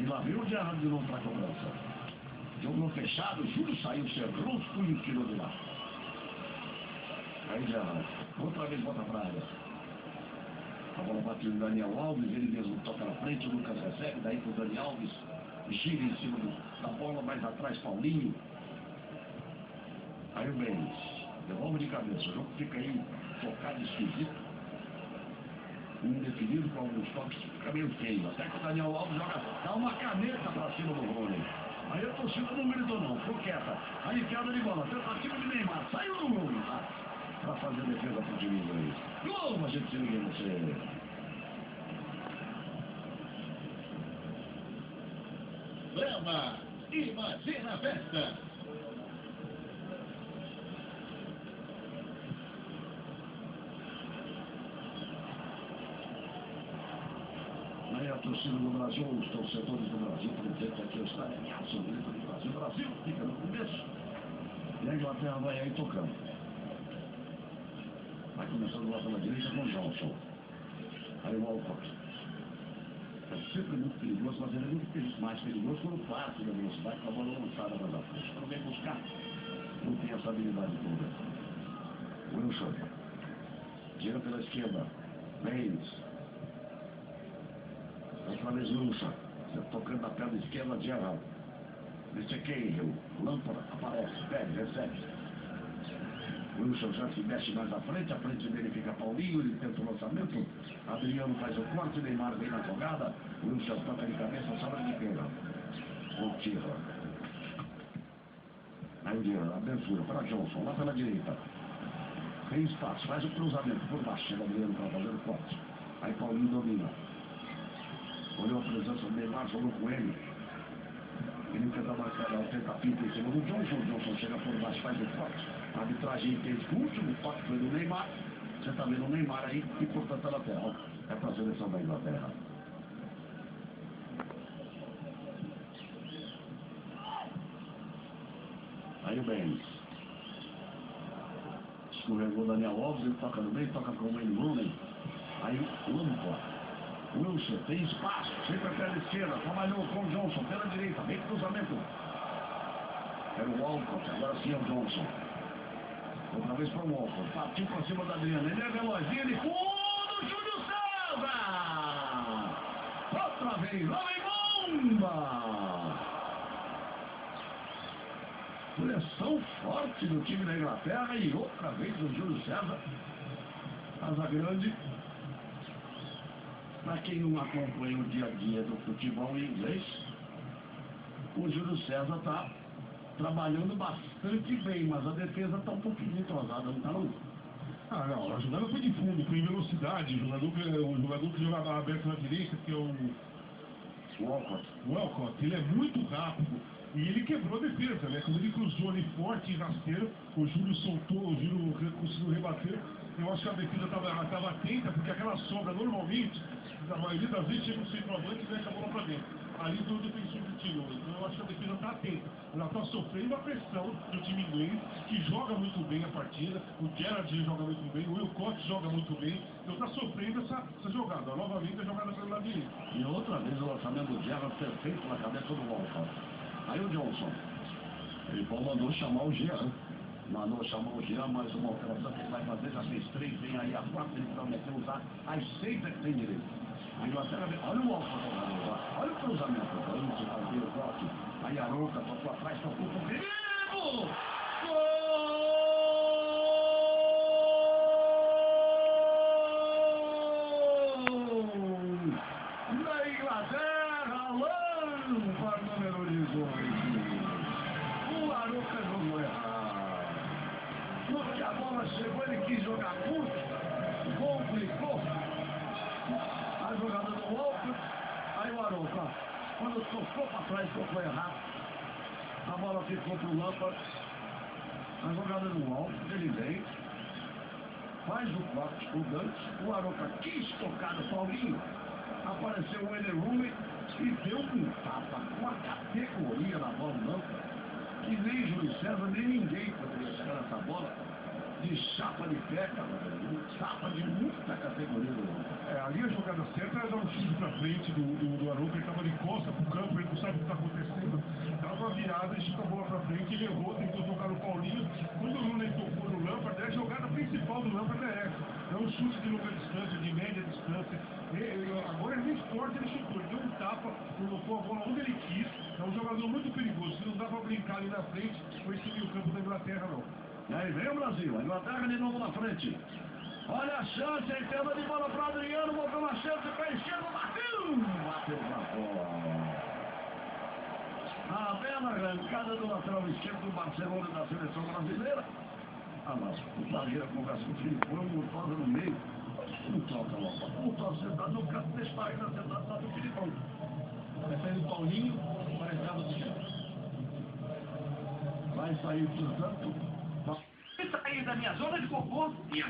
E lá veio o Gerard de novo para a cobrança. Jogou fechado, Júlio saiu, cerrou os punhos e tirou de lá. Aí Gerard, outra vez volta para a área. A bola bateu no Daniel Alves, ele mesmo toca na frente, o Lucas recebe, daí pro Dani Alves, gira em cima da bola, mais atrás Paulinho. Aí o Benes, devolve de cabeça, o jogo fica aí tocado, esquisito, indefinido com alguns toques, fica meio feio. Até que o Daniel Alves joga, dá uma caneta pra cima do Rony. Aí a torcida não gritou não, ficou quieta. Aí queda de bola, tentativa de Neymar, saiu no gol pra fazer defesa pro time inglês. Gol, a gente se liga em você. Brahma, imagina a festa. Aí a torcida do Brasil, os torcedores do Brasil, presente aqui ao estádio, ameaça o grito do Brasil. Brasil fica no começo. E a Inglaterra vai aí tocando. Vai começando lá pela direita com o Johnson. Aí o Walcott. É sempre muito perigoso, mas ele é muito mais perigoso quando parte da velocidade com a bola lançada para a frente. Quando vem buscar, não tem essa habilidade toda. Wilson. Gira pela esquerda. Baines. Outra vez Wilson. Tocando na perna esquerda, Gerrard. Mr. Cahill. Lampard aparece. Pede, recebe. Wilson já se mexe mais à frente, a frente dele fica Paulinho, ele tenta o lançamento, Adriano faz o corte, Neymar vem na jogada, Wilson toca de cabeça, sobra de pena. O Tira. Aí o Tira, abertura para Johnson, lá pela direita. Tem espaço, faz o cruzamento por baixo, chega Adriano para fazer o corte. Aí Paulinho domina. Olhou a presença do Neymar, jogou com ele. Ele tenta marcar, tenta a pinta em cima do Johnson. O Johnson chega por baixo, faz o corte. A arbitragem entende que o último toque foi do Neymar. Você está vendo o Neymar aí e, portanto, a lateral é para a seleção da Inglaterra. Aí o Baines. Escorregou o Daniel Alves, ele toca no meio, toca com o Wayne Rooney. Aí o Lampard. Wilson tem espaço, sempre pela esquerda, trabalhou com o Johnson pela direita, vem cruzamento. Era o Walcott, agora sim é o Johnson. Outra vez para o Walcott, partiu para cima da Adriana, ele é velozinho, ele fundo, Júlio César! Outra vez, lá vem bomba! Pressão forte do time da Inglaterra e outra vez o Júlio César. Asa grande. Para quem não acompanha o dia a dia do futebol inglês, o Júlio César está trabalhando bastante bem, mas a defesa está um pouquinho entrosada, não está não? Ah, não, a jogada foi de fundo, foi em velocidade, o jogador que jogava aberto na direita, que é o Walcott, ele é muito rápido e ele quebrou a defesa, né? Quando ele cruzou ali forte e rasteiro, o Júlio soltou, o Júlio conseguiu rebater. Eu acho que a defesa estava atenta, porque aquela sobra normalmente, a maioria das vezes chega um centroavante e deixa a bola para dentro. Ali do defensor tirou. Então eu acho que a defesa está atenta. Ela está sofrendo a pressão do time inglês, que joga muito bem a partida. O Gerrard joga muito bem, o Wilcott joga muito bem. Então está sofrendo essa jogada. Novamente a jogada pelo lado direito. E outra vez o lançamento do Gerrard perfeito na cabeça do Walcott. Aí o Johnson. Ele mandou chamar o Jean. Mandou chamar o Jean, mais uma operação que ele vai fazer, já fez 3, vem aí a 4, ele prometeu usar as 6 é que tem direito. A Inglaterra, olha o Walcott, olha o cruzamento, olha o fazer o corte. Aí a Arouca tocou atrás, tocou com o perigo! Gol! Da Inglaterra, Lampard número 18. O Arouca jogou errado. Porque a bola chegou, ele quis jogar curto, complicou. A jogada do Walcott, aí o Arouca, quando tocou para trás, tocou errado. A bola ficou para o Lampard. A jogada do Walcott, ele vem, faz o corte, o gancho, o Arouca quis tocar no Paulinho. Apareceu o Wayne Rooney e deu um tapa com a categoria na bola do Lampard. Que nem Júlio César, nem ninguém poderia chegar nessa bola. de chapa de pé, cara. Chapa de muita categoria. Ali a jogada certa era dar um chute pra frente do Arouca, ele tava de costa pro campo, ele não sabe o que tá acontecendo. Tava uma virada, ele chuta a bola pra frente, ele errou, tentou tocar no Paulinho. Quando o Luna tocou no Lampard, a jogada principal do Lampard é essa. É um chute de longa distância, de média distância. Agora ele nem forte, ele chutou, ele deu um tapa, colocou a bola onde ele quis. É um jogador muito perigoso, não dá pra brincar ali na frente com esse meio campo da Inglaterra, não. E aí vem o Brasil, a Inglaterra de novo na frente. Olha a chance, a entrada de bola para Adriano, botou uma chance, pé esquerdo, bateu pra fora. A bela arrancada do lateral esquerdo do Barcelona da seleção brasileira. Mas o zagueiro conversa com o Filipão, o Murtosa no meio. Não toca logo. O Murtosa sentado no canto, deixa a ainda sentado lá do Filipão. Prefere o Paulinho para a entrada do time. Vai sair, portanto. Vai sair da minha zona de conforto e